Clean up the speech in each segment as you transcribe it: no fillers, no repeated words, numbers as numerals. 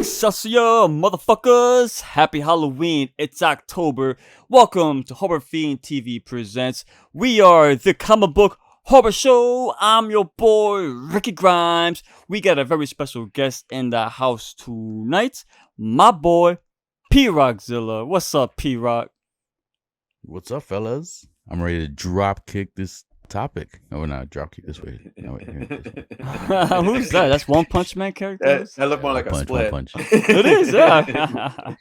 Excelsior, motherfuckers! Happy Halloween, it's October. Welcome to Horror Fiend TV Presents. We are the comic book horror show. I'm your boy, Ricky Grimes. We got a very special guest in the house tonight. My boy, PRockZilla. What's up, P-Rock? What's up, fellas? I'm ready to drop kick this topic. Oh, not drop kick this way. No, wait, here, this way. Who's that? That's One Punch Man character? That looked more like a split. One punch. It is, yeah.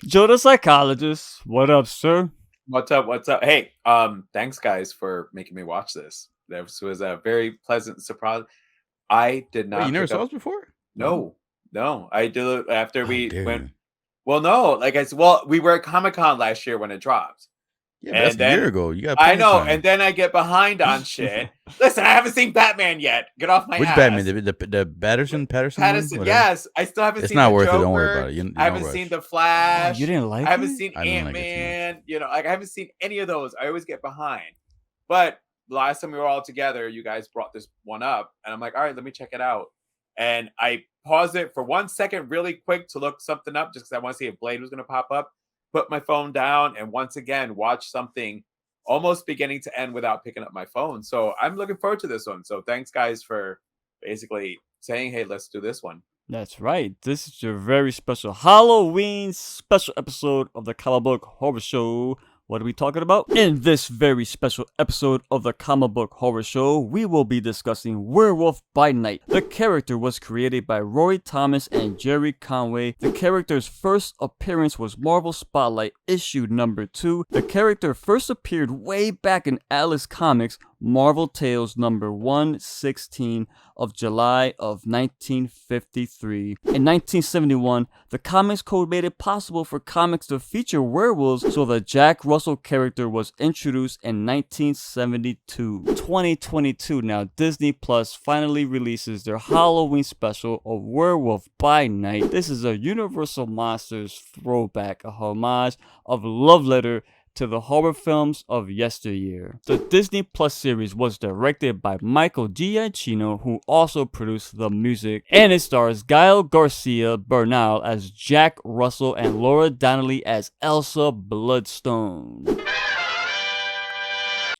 Joe the Psychologist. What up, sir? What's up? What's up? Hey, thanks guys for making me watch this. This was a very pleasant surprise. I did not. Wait, you never pick saw up- us before? No. I did it after we dare went. you. Well, no, like I said, well, we were at Comic-Con last year when it dropped. Yeah, but that's And then- a year ago. You got. I plenty of know, time. and then I get behind on shit. Listen, I haven't seen Batman yet. Get off my Which ass. Batman? The Patterson? Patterson, one? Whatever. yes. I still haven't It's seen not the worth it. Joker. Don't worry about it. You I haven't don't seen rush. the Flash. You didn't like I haven't it? seen I didn't Ant like it too Man. You know, like I haven't seen any of those. I always get behind. But last time we were all together, you guys brought this one up, and I'm like, all right, let me check it out. And I paused it for 1 second, really quick, to look something up, just because I want to see if Blade was going to pop up. Put my phone down, and once again, watch something almost beginning to end without picking up my phone. So I'm looking forward to this one. So thanks, guys, for basically saying, hey, let's do this one. That's right. This is your very special Halloween special episode of the Comic Book Horror Show. What are we talking about? In this very special episode of the Comic Book Horror Show, we will be discussing Werewolf by Night. The character was created by Roy Thomas and Jerry Conway. The character's first appearance was Marvel Spotlight issue number 2. The character first appeared way back in Alice Comics, Marvel Tales number 116 of July of 1953. In 1971, the Comics Code made it possible for comics to feature werewolves, so the Jack Russell character was introduced in 1972. 2022 now, Disney Plus finally releases their Halloween special of Werewolf by Night. This is a Universal Monsters throwback, a homage of love letter to the horror films of yesteryear. The Disney Plus series was directed by Michael Giacchino, who also produced the music, and it stars Gael Garcia Bernal as Jack Russell and Laura Donnelly as Elsa Bloodstone.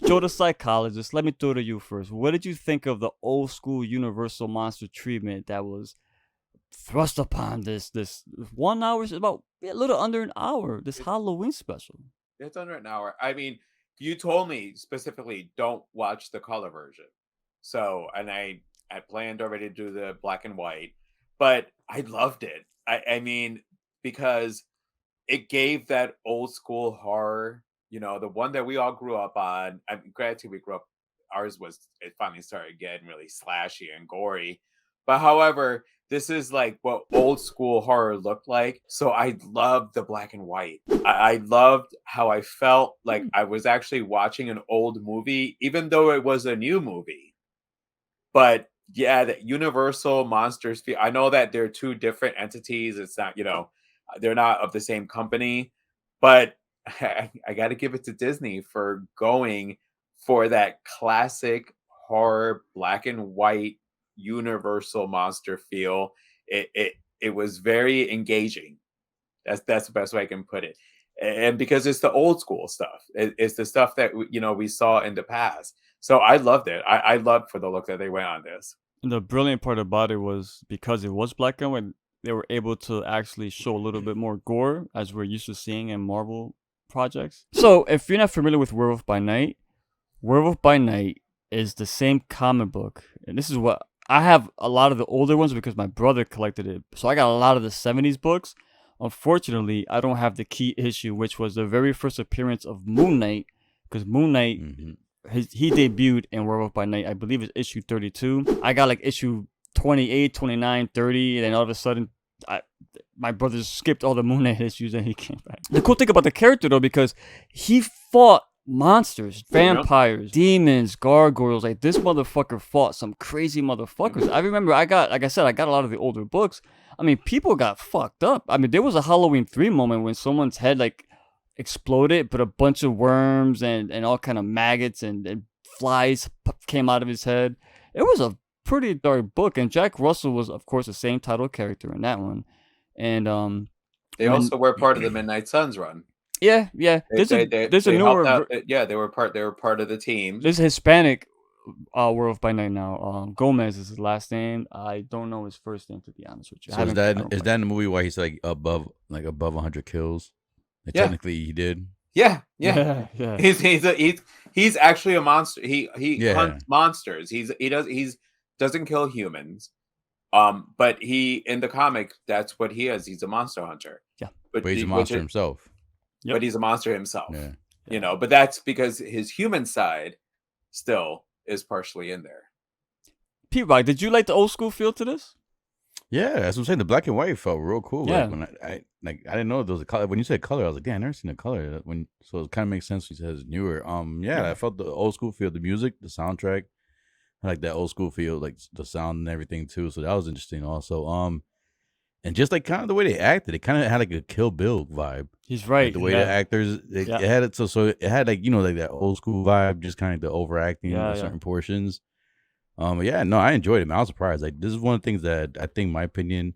Joe the Psychologist, let me throw to you first. What did you think of the old school Universal Monster treatment that was thrust upon this 1 hour, about a little under an hour, this Halloween special? It's under an hour. I mean, you told me specifically don't watch the color version. So, and I planned already to do the black and white, but I loved it. I mean, because it gave that old school horror, you know, the one that we all grew up on. I mean, granted, we grew up, it finally started getting really slashy and gory. But however, this is like what old school horror looked like. So I loved the black and white. I loved how I felt like I was actually watching an old movie, even though it was a new movie. But yeah, the Universal Monsters, I know that they're two different entities. It's not, you know, they're not of the same company. But I got to give it to Disney for going for that classic horror black and white Universal monster feel. It was very engaging. That's the best way I can put it. And because it's the old school stuff, it's the stuff that we saw in the past. So I loved it. I loved for the look that they went on this. And the brilliant part about it was because it was black and white, they were able to actually show a little bit more gore as we're used to seeing in Marvel projects. So if you're not familiar with Werewolf by Night is the same comic book. And this is what I have, a lot of the older ones because my brother collected it. So I got a lot of the 70s books. Unfortunately, I don't have the key issue, which was the very first appearance of Moon Knight, because Moon Knight, he debuted in Werewolf by Night, I believe it's issue 32. I got like issue 28, 29, 30, and then all of a sudden, my brother skipped all the Moon Knight issues and he came back. The cool thing about the character, though, because he fought monsters, vampires, demons, gargoyles. Like, this motherfucker fought some crazy motherfuckers. I remember I got a lot of the older books. I mean, people got fucked up. I mean, there was a Halloween 3 moment when someone's head like exploded, but a bunch of worms and all kind of maggots and flies came out of his head. It was a pretty dark book, and Jack Russell was, of course, the same title character in that one. And They when- also were part of the Midnight Suns run. yeah. There's a They newer helped out. Yeah, they were part of the team. there's a Hispanic Werewolf by Night now. Gomez is his last name. I don't know his first name, to be honest with you. So is that in the movie why he's like above 100 kills? Like, Yeah. technically he did. Yeah. yeah. He's actually a monster. He Yeah. hunts monsters. He doesn't kill humans. But he in the comic, that's what he is. He's a monster hunter. Yeah. But he's a monster himself. Yep. But he's a monster himself. Yeah. You know, but that's because his human side still is partially in there. P-Rock, did you like the old school feel to this? Yeah, that's what I'm saying. The black and white felt real cool. Yeah. Like when I didn't know there was a color. When you said color, I was like, damn, I never seen a color. So it kind of makes sense. He says newer. I felt the old school feel, the music, the soundtrack, I like that old school feel, like the sound and everything too. So that was interesting also. And just like kind of the way they acted, it kind of had like a Kill Bill vibe. He's right. Like the way the actors, it had it. So it had like, like that old school vibe, just kind of the overacting of certain portions. I enjoyed it, man. I was surprised. Like, this is one of the things that I think, in my opinion,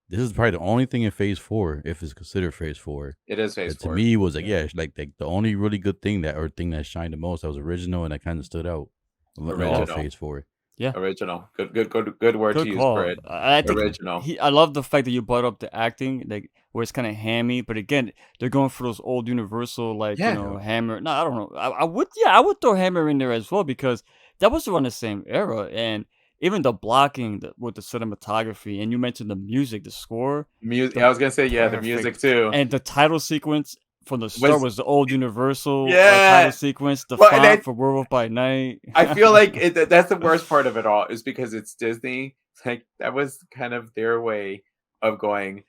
this is probably the only thing in Phase 4, if it's considered Phase 4. It is Phase 4. To me, was like, like the only really good thing that shined the most, that was original, and that kind of stood out. All Phase 4. Yeah, original. Good word to use for it. I think original. I love the fact that you brought up the acting, like where it's kind of hammy, but again, they're going for those old Universal, like Hammer. No, I don't know. I would throw Hammer in there as well, because that was around the same era, and even the blocking with the cinematography, and you mentioned the music, the score. I was gonna say the music too, and the title sequence. From the start was the old Universal title sequence, the font for Werewolf by Night. I feel like that's the worst part of it all, is because it's Disney. Like, that was kind of their way of going,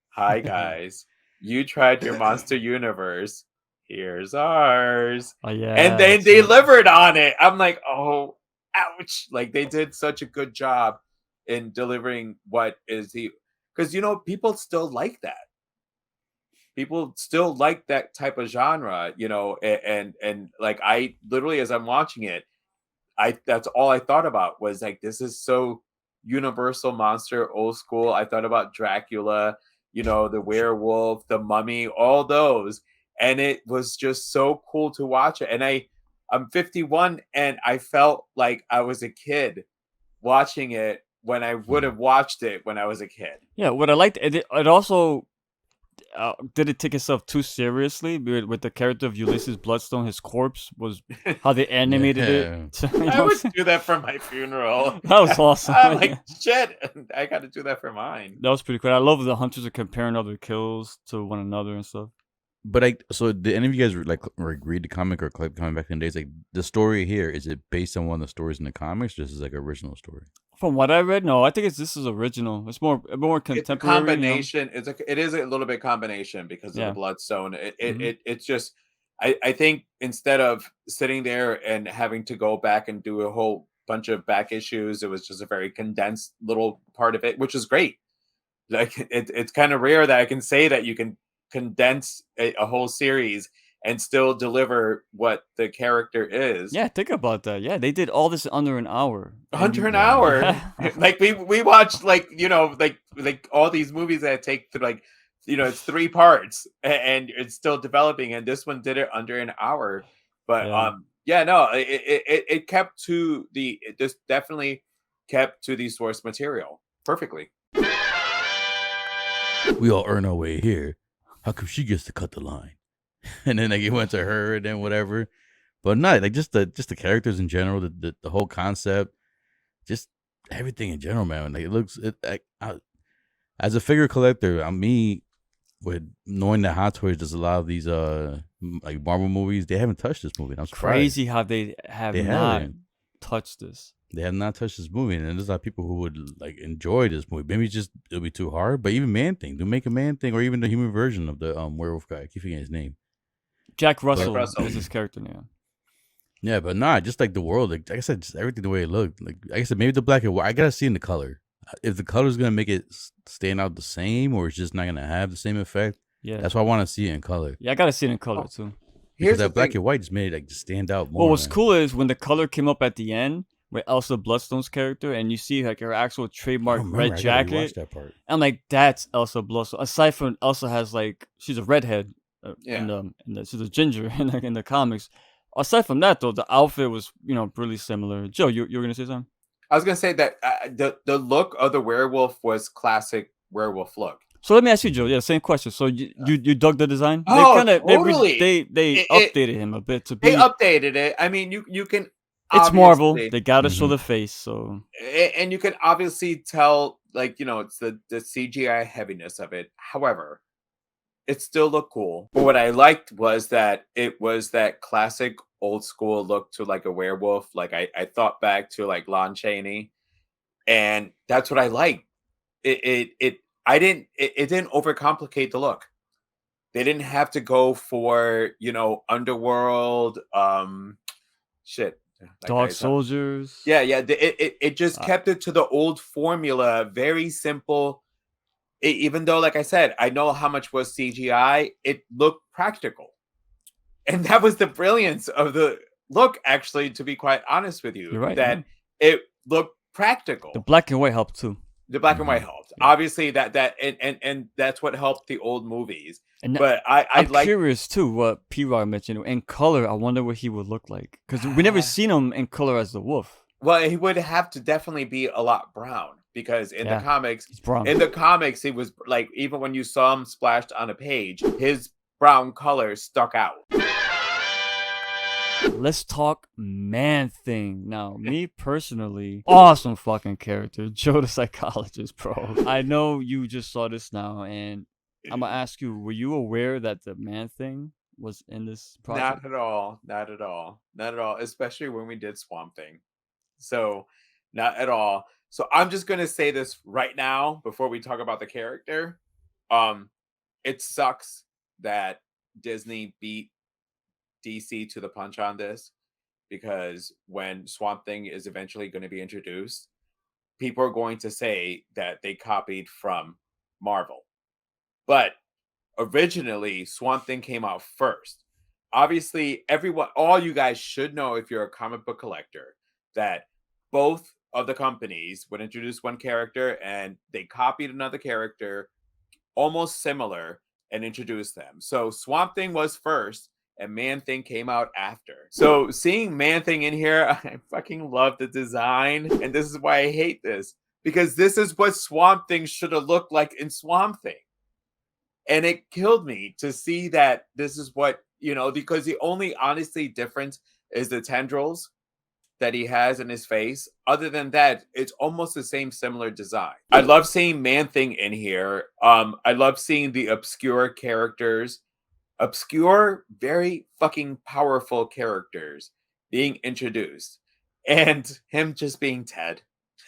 hi guys, you tried your monster universe, here's ours. And they delivered on it. I'm like, oh, ouch. Like, they did such a good job in delivering what is because people still like that. People still like that type of genre, and like, I literally, as I'm watching it, that's all I thought about was like, this is so Universal monster, old school. I thought about Dracula, the Werewolf, the Mummy, all those, and it was just so cool to watch it. And I'm 51, and I felt like I was a kid watching it when I would have watched it when I was a kid. Yeah, what I liked, it also. Did it take itself too seriously with the character of Ulysses Bloodstone? His corpse was how they animated it. I would do that for my funeral. That was awesome. I'm like, shit, I got to do that for mine. That was pretty cool. I love the hunters are comparing other kills to one another and stuff. But so did any of you guys read the comic or collect comic back in the days? Like, the story here, is it based on one of the stories in the comics, or is this like an original story? From what I read, no, I think this is original. It's more contemporary. It's a combination. It is a little bit combination because of the Bloodstone. It's just, I think instead of sitting there and having to go back and do a whole bunch of back issues, it was just a very condensed little part of it, which is great. Like, it's kind of rare that I can say that you can condense a whole series and still deliver what the character is. Yeah, think about that. Yeah, they did all this under an hour. Under an hour. Like, we watched, like, like all these movies that take to, like, it's 3 parts and it's still developing, and this one did it under an hour. But it kept to this definitely kept to the source material perfectly. We all earn our way here. How come she gets to cut the line? And then, like, it went to her and then whatever. But not like just the characters in general, the whole concept, just everything in general, man. Like, it looks as a figure collector, me with knowing that Hot Toys does a lot of these like Marvel movies, they haven't touched this movie. I'm surprised. Crazy how they not touched this. They have not touched this movie, and there's a lot of people who would like enjoy this movie. Maybe it'll be too hard, but even Man Thing, do make a Man Thing, or even the human version of the werewolf guy. I keep forgetting his name. Jack Russell is his character now. Yeah, but just like the world, like I said, just everything the way it looked. Like I said, maybe the black and white. I gotta see in the color. If the color's gonna make it stand out the same, or it's just not gonna have the same effect. Yeah, that's why I want to see it in color. Yeah, I gotta see it in color too. Because that black and white just made it like just stand out more. Well, what's cool is when the color came up at the end, with Elsa Bloodstone's character, and you see like her actual I trademark don't red remember. I gotta rewatch jacket. that part. I'm like, that's Elsa Bloodstone. Aside from Elsa has like she's a redhead Yeah. she's a ginger in the comics. Aside from that, though, the outfit was really similar. Joe, you were gonna say something? I was gonna say that the look of the werewolf was classic werewolf look. So let me ask you, Joe. Yeah, same question. So you dug the design? They Oh, kind of totally. they It updated him a bit to they be. updated it. I mean, you can It's Marvel. obviously, They gotta show Mhm. the face. So and you can obviously tell, like, it's the CGI heaviness of it. However, it still looked cool. But what I liked was that it was that classic old school look to like a werewolf. Like I thought back to like Lon Chaney, and that's what I liked. It didn't overcomplicate the look. They didn't have to go for, underworld shit. That Dog guy's Soldiers. yeah, yeah. It just Uh, kept it to the old formula, very simple. Even though, like I said, I know how much was CGI, it looked practical. And that was the brilliance of the look, actually, to be quite honest with you, you're right. that Yeah. it looked practical. The black and white helped too. The black and white Mhm. helped. Yeah. Obviously, and that's what helped the old movies. And But I I'm like curious too what P-Rock mentioned in color. I wonder what he would look like because we never seen him in color as the wolf. well, he would have to definitely be a lot brown, because in the Yeah, comics, he's brown. he was like, even when you saw him splashed on a page, his brown color stuck out. Let's talk Man Thing now. Me personally, awesome fucking character, Joe the psychologist, bro. I know you just saw this now, and I'm gonna ask you: were you aware that the Man Thing was in this project? Not at all. Not at all. Not at all. Especially when we did Swamp Thing. So, not at all. So I'm just gonna say this right now before we talk about the character. Um, it sucks that Disney beat DC to the punch on this, because when Swamp Thing is eventually going to be introduced, people are going to say that they copied from Marvel. But originally, Swamp Thing came out first. Obviously, all you guys should know, if you're a comic book collector, that both of the companies would introduce one character and they copied another character almost similar and introduced them. So Swamp Thing was first and Man Thing came out after. So seeing Man Thing in here, I fucking love the design. And this is why I hate this, because this is what Swamp Thing should have looked like in Swamp Thing. And it killed me to see that this is what, because the only honestly difference is the tendrils that he has in his face. Other than that, it's almost the same similar design. I love seeing Man Thing in here. I love seeing the obscure characters, obscure, very fucking powerful characters being introduced, and him just being Ted.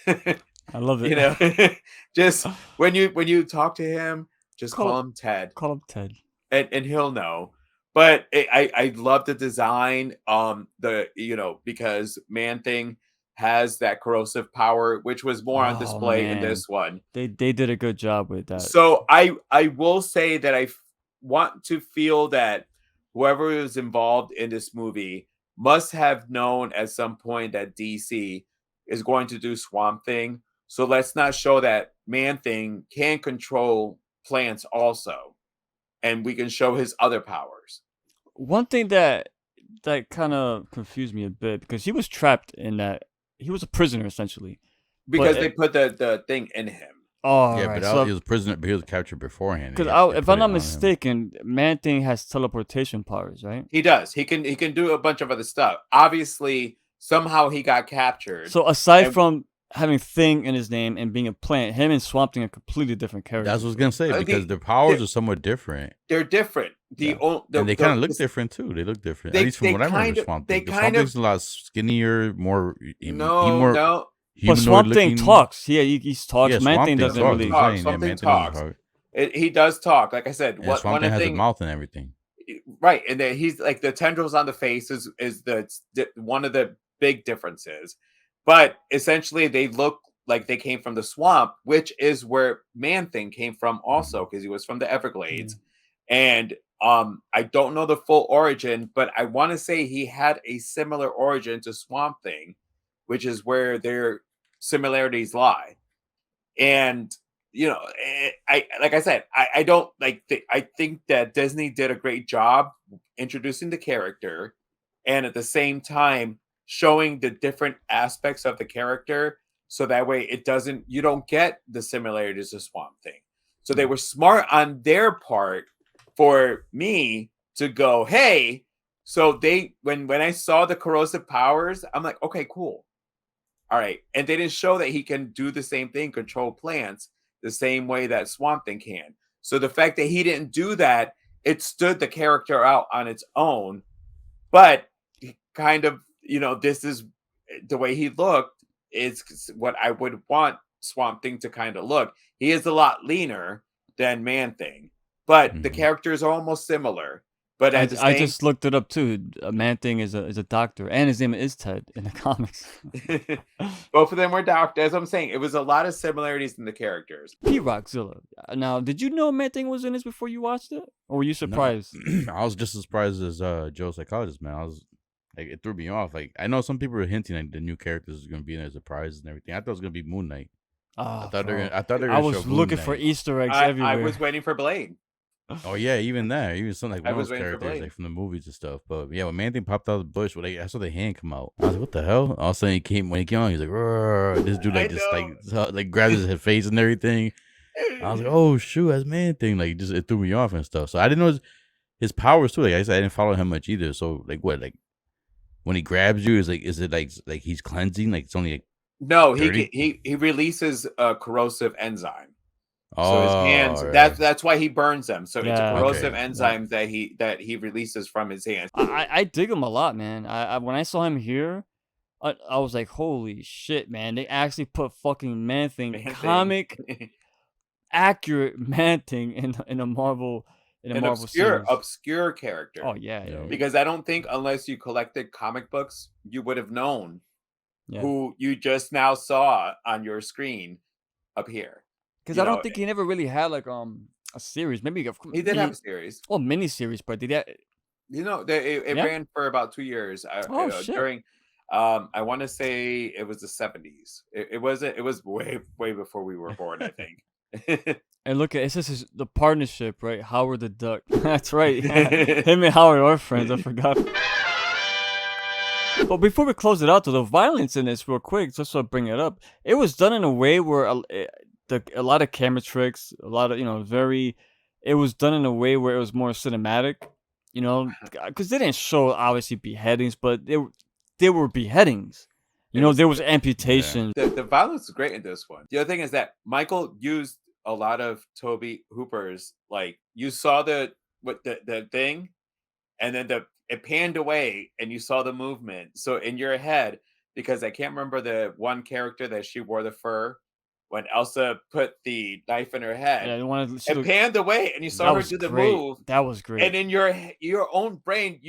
I love it. Just when you talk to him, just Call call him Ted, call him Ted. and he'll know. But I love the design. Because Man Thing has that corrosive power, which was more on Oh display in man, this one. they did a good job with that. So I will say that want to feel that whoever is involved in this movie must have known at some point that DC is going to do Swamp Thing. So let's not show that Man Thing can control plants also, and we can show his other powers. One thing that kind of confused me a bit because he was trapped in that he was a prisoner essentially. Because But they put the thing in him. oh, Yeah, right. but So he was a prisoner, but he was captured beforehand. because They if put I'm it not on him. mistaken, Man Thing has teleportation powers, right? He does. He can do a bunch of other stuff. Obviously, somehow he got captured. So aside and from having Thing in his name and being a plant, him and Swamp Thing are completely different characters. That's what I was gonna say, Uh, because the- their powers the- are somewhat different, they're different. and they kind of look different too. They look different, at least from what I remember. Swamp Thing. Swamp Thing's a lot skinnier, more No. But Swamp Thing humanoid-looking. talks. Yeah, he talks. Yeah, Man Swamp Thing Thing doesn't talks. really. talk. Yeah, Swamp Thing Man Thing doesn't talks. talk. He does talk. Like I said, And Swamp Thing has a mouth and everything. right, and then he's like, the tendrils on the face is one of the big differences. But essentially, they look like they came from the swamp, which is where Man Thing came from also, because he was from the Everglades. And I don't know the full origin, but I want to say he had a similar origin to Swamp Thing, which is where their similarities lie. And I like I said, I don't like. I think that Disney did a great job introducing the character, and at the same time showing the different aspects of the character, so that way you don't get the similarities of Swamp Thing. So they were smart on their part for me to go, hey. So when I saw the corrosive powers, I'm like, okay, cool. All right. And they didn't show that he can do the same thing, control plants the same way that Swamp Thing can. So the fact that he didn't do that, it stood the character out on its own. But kind of, this is the way he looked is what I would want Swamp Thing to kind of look. He is a lot leaner than Man Thing, but the characters are almost similar. But I just looked it up too. Man Thing is a doctor, and his name is Ted in the comics. Both of them were doctors. As I'm saying, it was a lot of similarities in the characters. PRockZilla. Now, did you know Man Thing was in this before you watched it, or were you surprised? No. I was just as surprised as Joe Psychologist, man. I was like, it threw me off. Like, I know some people were hinting like the new characters was gonna be in as surprises and everything. I thought it was gonna be Moon Knight. Oh, I thought they were. I was looking for Easter eggs everywhere. I was waiting for Blade. Oh yeah, even that, even some like one of those characters Blade. like from the movies and stuff. But yeah, when Man Thing popped out of the bush, I saw the hand come out. I was like, what the hell? All of a sudden he came on, he's like, "Rrr." This dude like grabs his face and everything. I was like, oh shoot, that's Man Thing. Like it threw me off and stuff. So I didn't know his powers too. Like I said, I didn't follow him much either. So like what, like when he grabs you, is it like he's cleansing? Like it's only like no, 30? he releases a corrosive enzyme. So oh, his hands, right. that's why he burns them. So it's a corrosive okay. enzyme that he releases from his hands. I dig him a lot, man. I when I saw him here, I was like, holy shit, man! They actually put fucking Man Thing, comic accurate Man Thing in a Marvel obscure character. Oh yeah. Because I don't think unless you collected comic books, you would have known who you just now saw on your screen up here. Because I don't think he never really had like a series. Maybe he did have a series. Oh, mini series, but did that? It ran for about 2 years. Shit. During, I want to say it was the 70s. It was way before we were born, I think. And look at it says the partnership, right? Howard the Duck. That's right. Him and Howard are friends. I forgot. But before we close it out, though, the violence in this, real quick, just to bring it up, it was done in a way where a lot of camera tricks, a lot of it was done in a way where it was more cinematic, because they didn't show obviously beheadings, but there were beheadings. There was amputation. The violence is great in this one. The other thing is that Michael used a lot of Toby Hooper's, like you saw the thing, and then it panned away and you saw the movement. So in your head, because I can't remember the one character that she wore the fur. When Elsa put the knife in her head, it panned away, and you saw her do the move. That was great. And in your own brain,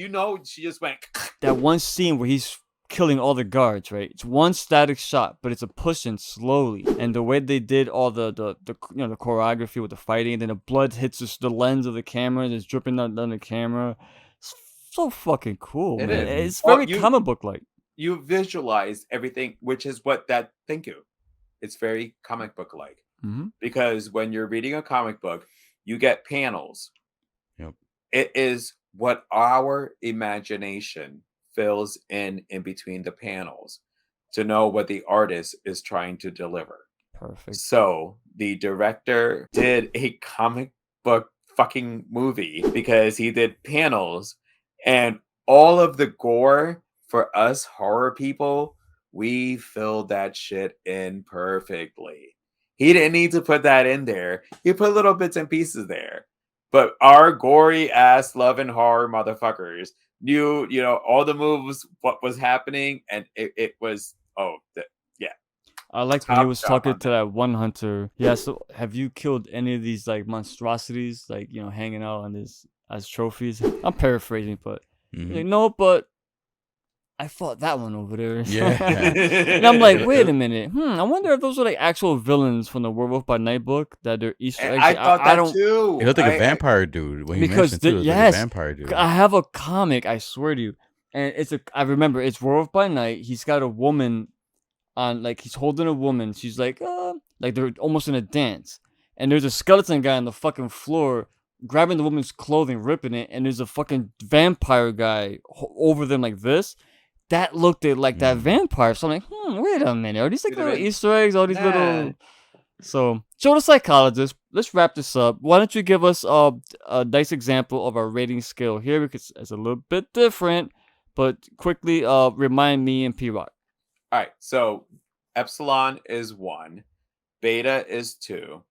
she just went. That one scene where he's killing all the guards, right? It's one static shot, but it's a pushing slowly, and the way they did all the choreography with the fighting, and then the blood hits the lens of the camera, and it's dripping down the camera. It's so fucking cool, man. It's very comic book like. You visualize everything, which is what that. Thank you. It's very comic book like because when you're reading a comic book, you get panels. Yep. It is what our imagination fills in between the panels to know what the artist is trying to deliver. Perfect. So the director did a comic book fucking movie because he did panels, and all of the gore for us horror people, we filled that shit in perfectly. He didn't need to put that in there. He put little bits and pieces there. But our gory ass love and horror motherfuckers knew, all the moves, what was happening, and it was yeah. I liked when he was talking to that one hunter. Yeah, so have you killed any of these like monstrosities, like hanging out on this as trophies? I'm paraphrasing, but like, no, but I fought that one over there. Yeah. And I'm like, wait a minute. I wonder if those are like actual villains from the Werewolf by Night book that are Easter eggs. I thought that too. He looked like a vampire dude when he mentioned too. Yes, like a vampire dude. I have a comic, I swear to you. And I remember it's Werewolf by Night. He's got a woman on like he's holding a woman. She's like they're almost in a dance, and there's a skeleton guy on the fucking floor grabbing the woman's clothing, ripping it, and there's a fucking vampire guy over them like this. That looked like that vampire. So I'm like, wait a minute, are these like little Easter eggs? All these little. So, Joe the Psychologist, let's wrap this up. Why don't you give us a nice example of our rating scale here, because it's a little bit different, but quickly remind me and P-Rock. All right, so Epsilon is 1, Beta is 2,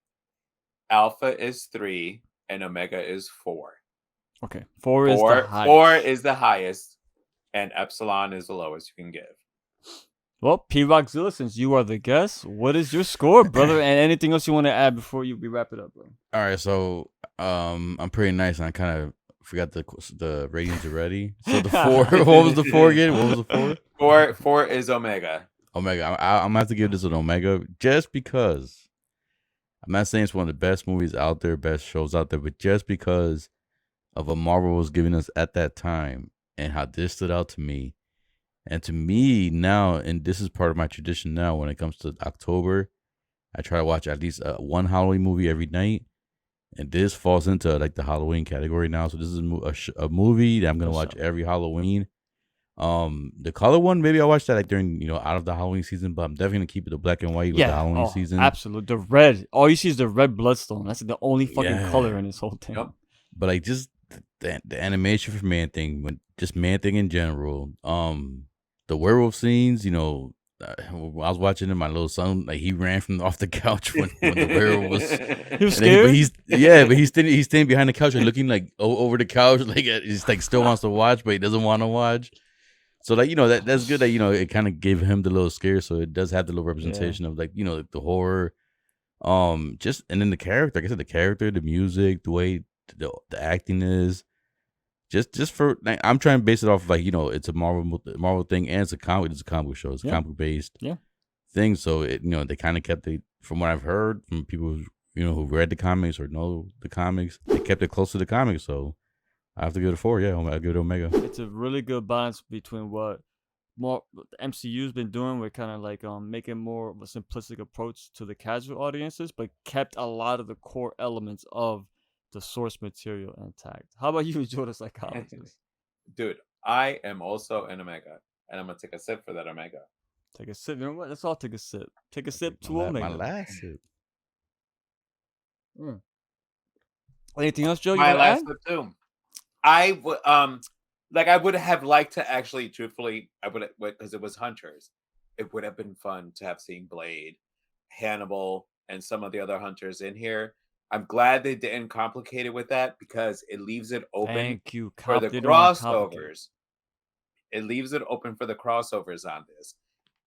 Alpha is 3, and Omega is 4. Okay, 4 is the highest. 4 is the highest, and Epsilon is the lowest you can give. Well, PRockZilla, since you are the guest, what is your score, brother? And anything else you want to add before we wrap it up, bro? All right, so I'm pretty nice, and I kind of forgot the ratings already. So the 4, what was the 4 again? What was the 4? 4 is Omega. Omega. I'm gonna have to give this an Omega just because. I'm not saying it's one of the best movies out there, best shows out there, but just because of what Marvel was giving us at that time and how this stood out to me. And to me now, and this is part of my tradition now, when it comes to October, I try to watch at least one Halloween movie every night. And this falls into like the Halloween category now. So this is a movie that I'm going to watch every Halloween. The color one, maybe I'll watch that like during, out of the Halloween season, but I'm definitely going to keep it the black and white with the Halloween season. Absolutely. The red. All you see is the red Bloodstone. That's the only fucking color in this whole thing. Yep. But like just the animation for Man-Thing, just Man-Thing in general. The werewolf scenes, I was watching it, my little son, like he ran from off the couch when the werewolf was. He was scared. But he's standing behind the couch and looking like over the couch, like he's like still wants to watch, but he doesn't want to watch. So like that's good that it kind of gave him the little scare, so it does have the little representation of like the horror, just and then the character. Like I said, the character, the music, the way the acting is. Just for like, I'm trying to base it off of like it's a Marvel thing and it's a comic book show. It's a comic book based thing. So it they kind of kept it, from what I've heard from people who've read the comics or know the comics, they kept it close to the comics. So I have to give it a 4. Yeah, I'll give it Omega. It's a really good balance between what the MCU's been doing with kind of like making more of a simplistic approach to the casual audiences, but kept a lot of the core elements of the source material intact. How about you, Joe the Psychologist? Dude, I am also an Omega, and I'm gonna take a sip for that Omega. Take a sip. You know what? Let's all take a sip. Take a sip to Omega. My last sip. Anything else, Joe? My last sip too. I would I would have liked to actually, truthfully, I would, because it was Hunters. It would have been fun to have seen Blade, Hannibal, and some of the other Hunters in here. I'm glad they didn't complicate it with that, because it leaves it open for the crossovers. It leaves it open for the crossovers on this.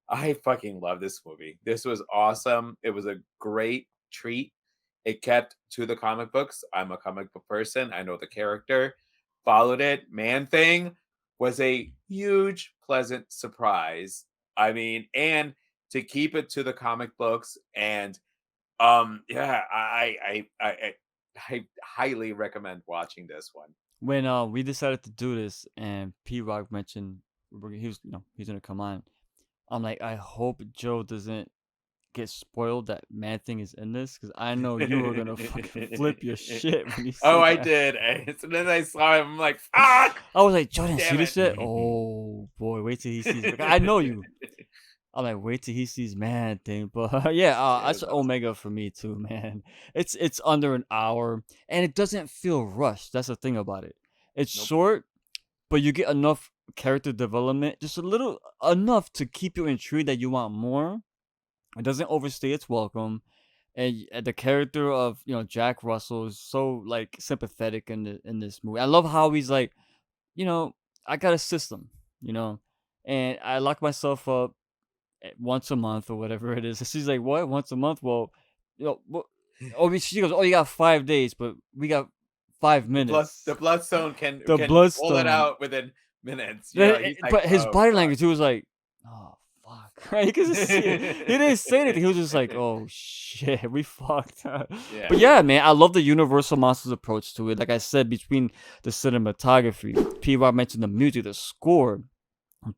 I fucking love this movie. This was awesome. It was a great treat. It kept to the comic books. I'm a comic book person. I know the character. Followed it. Man-Thing was a huge, pleasant surprise. I mean, and to keep it to the comic books and I highly recommend watching this one. When we decided to do this and P-Rock mentioned he's gonna come on, I'm like, I hope Joe doesn't get spoiled that Man-Thing is in this, because I know you were gonna fucking flip your shit when you saw I did. And as soon as I saw him, I'm like, fuck! I was like, Joe didn't see this shit? Oh boy, wait till he sees it. I know you. I'm like, wait till he sees Man-Thing. But that's Omega for me too, man. It's under an hour and it doesn't feel rushed. That's the thing about it. It's short, but you get enough character development, just a little enough to keep you intrigued that you want more. It doesn't overstay its welcome. And the character of Jack Russell is so like sympathetic in this movie. I love how he's like, I got a system, and I lock myself up once a month or whatever it is. And she's like, what? Once a month? Well, she goes, oh, you got 5 days, but we got 5 minutes. The Bloodstone can pull it out within minutes. But his body language, he was like, oh, fuck. Right? Because he didn't say anything. He was just like, oh, shit, we fucked. But yeah, man, I love the Universal Monsters approach to it. Like I said, between the cinematography, P-Rock mentioned the music, the score,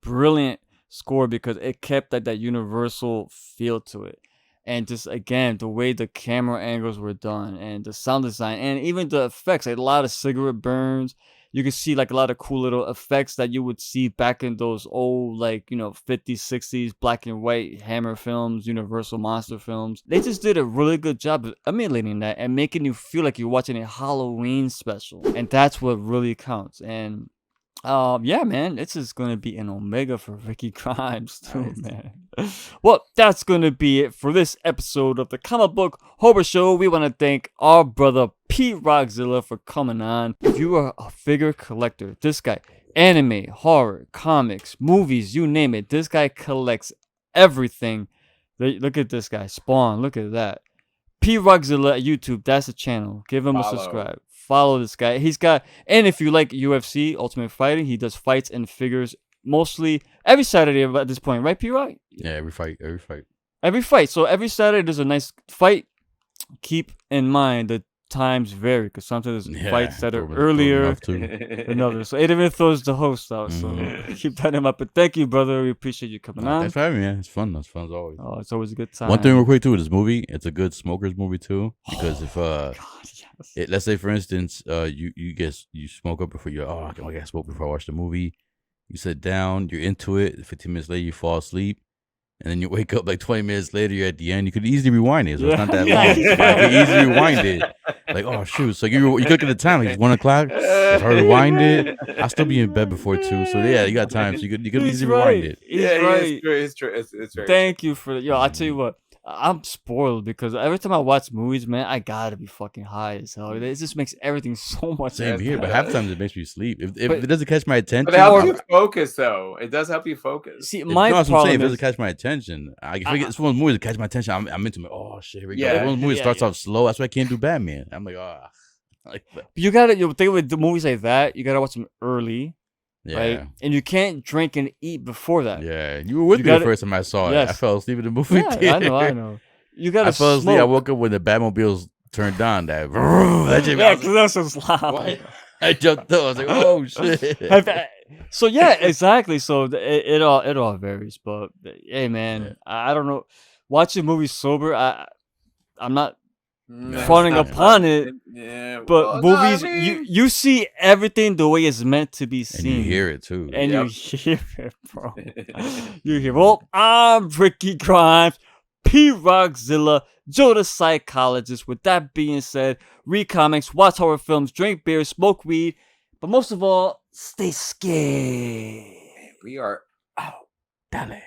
brilliant score because it kept like that universal feel to it. And just again, the way the camera angles were done and the sound design and even the effects, like a lot of cigarette burns. You can see like a lot of cool little effects that you would see back in those old, like, 50s, 60s, black and white Hammer films, Universal Monster films. They just did a really good job of emulating that and making you feel like you're watching a Halloween special. And that's what really counts. And yeah, man, this is gonna be an omega for Ricky Grimes too, Nice. man. Well, that's gonna be it for this episode of the Comic Book Horror Show. We want to thank our brother PRockZilla for coming on. If you are a figure collector, this guy, anime, horror, comics, movies, you name it, this guy collects everything. Look at this guy, Spawn. Look at that. PRockZilla at YouTube. That's the channel. Give him a Follow. subscribe. Follow this guy. He's got, and if you like UFC, Ultimate Fighting, he does fights and figures mostly every Saturday at this point, right, P-Rock? Yeah, every fight. Every fight. So every Saturday there's a nice fight. Keep in mind the times vary because sometimes there's fights that are earlier than others. So it even throws the host out. So keep that in mind. But thank you, brother. We appreciate you coming on. Thanks for having me, man. It's fun. It's fun as always. Oh, it's always a good time. One thing real quick too with this movie, it's a good smokers movie too. Because if God, yes. let's say for instance, you smoke up before you I gotta smoke before I watch the movie. You sit down, you're into it. 15 minutes later, you fall asleep, and then you wake up like 20 minutes later. You're at the end. You could easily rewind it, so it's not that long. But you could easily rewind it. Like, oh shoot! So you look at the time, like it's 1 o'clock. It's hard to rewind it. I'll still be in bed before 2. So yeah, you got time. So you could easily rewind it. He's Yeah, right. it's true. It's very Thank you for I tell you what, I'm spoiled because every time I watch movies, man, I gotta be fucking high as hell. It just makes everything so much Same better. here, but half the time it makes me sleep. If But- it doesn't catch my attention, But it helps you focus, though. It does help you focus. See, If, my no, that's what I'm saying. problem If it is doesn't catch my attention, it's one of those movies that catch my attention. I'm into it. Oh shit, here we go. Yeah. One of those movies Yeah, starts yeah. off slow. That's why I can't do Batman. I'm like, like, you think with the movies like that, you gotta watch them early, yeah, right? And you can't drink and eat before that. yeah. You were with You me gotta- the first time I saw it. Yes. I fell asleep in the movie Yeah, theater. I know. You gotta I fell asleep. I smoke. woke up when the Batmobiles turned on. That shit, Yeah, because that's so loud. What? I jumped up. I was like, oh shit. So yeah, exactly. So it all varies, but hey, man, I don't know. Watching movies sober, I'm not fawning upon it, Yeah, but well, no, I movies mean, you see everything the way it's meant to be And seen, you hear it too. and Yep. you hear it, bro. You hear. Well, I'm Ricky Grimes, PRockZilla, Joe the Psychologist. With that being said, read comics, watch horror films, drink beer, smoke weed, but most of all, stay scared. we are out. Dale.